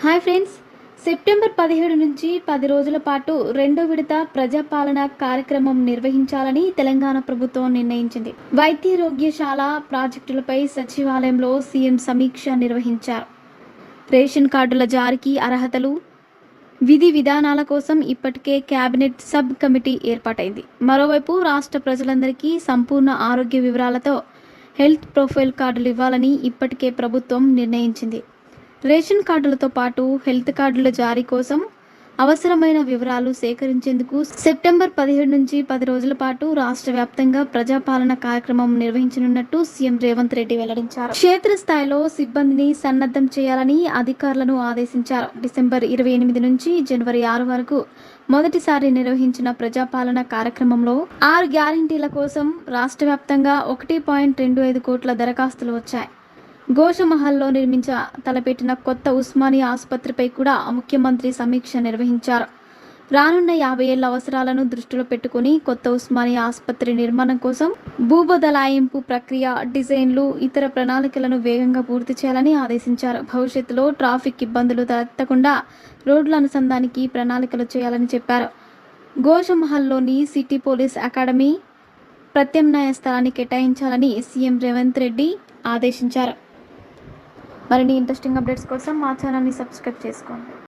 Hi friends, September 17 నుంచి 10 రోజుల పాటు రెండో విడత ప్రజాపాలన కార్యక్రమం నిర్వహించాలని తెలంగాణ ప్రభుత్వం నిర్ణయించింది. వైద్యారోగ్యశాల ప్రాజెక్టులపై సచివాలయంలో సీఎం సమీక్ష నిర్వహించారు. రేషన్ కార్డుల జారీకి అర్హతలు, విధి విధానాల కోసం ఇప్పటికే కేబినెట్ సబ్ కమిటీ ఏర్పాటైంది. మరోవైపు రాష్ట్ర ప్రజలందరికీ సంపూర్ణ ఆరోగ్య వివరాలతో హెల్త్ ప్రొఫైల్ కార్డులు ఇవ్వాలని ఇప్పటికే ప్రభుత్వం నిర్ణయించింది. రేషన్ కార్డులతో పాటు హెల్త్ కార్డుల జారీ కోసం అవసరమైన వివరాలు సేకరించేందుకు సెప్టెంబర్ 17 నుంచి 10 రోజుల పాటు రాష్ట్ర వ్యాప్తంగా ప్రజాపాలన కార్యక్రమం నిర్వహించనున్నట్టు సీఎం రేవంత్ రెడ్డి వెల్లడించారు. క్షేత్రస్థాయిలో సిబ్బందిని సన్నద్ధం చేయాలని అధికారులను ఆదేశించారు. డిసెంబర్ 28 నుంచి జనవరి 6 వరకు మొదటిసారి నిర్వహించిన ప్రజాపాలన కార్యక్రమంలో 6 గ్యారంటీల కోసం రాష్ట్ర వ్యాప్తంగా 1.25 కోట్ల దరఖాస్తులు వచ్చాయి. గోషమహల్లో తలపెట్టిన కొత్త ఉస్మానియా ఆసుపత్రిపై కూడా ముఖ్యమంత్రి సమీక్ష నిర్వహించారు. రానున్న 50 ఏళ్ల అవసరాలను దృష్టిలో పెట్టుకుని కొత్త ఉస్మానియా ఆసుపత్రి నిర్మాణం కోసం భూబదలాయింపు ప్రక్రియ, డిజైన్లు, ఇతర ప్రణాళికలను వేగంగా పూర్తి చేయాలని ఆదేశించారు. భవిష్యత్తులో ట్రాఫిక్ ఇబ్బందులు తలెత్తకుండా రోడ్ల అనుసంధానానికి ప్రణాళికలు చేయాలని చెప్పారు. గోషమహల్లోని సిటీ పోలీస్ అకాడమీ ప్రత్యామ్నాయ స్థలాన్ని కేటాయించాలని సీఎం రేవంత్ రెడ్డి ఆదేశించారు. మరిన్ని ఇంట్రెస్టింగ్ అప్డేట్స్ కోసం మా ఛానల్ని సబ్స్క్రైబ్ చేసుకోండి.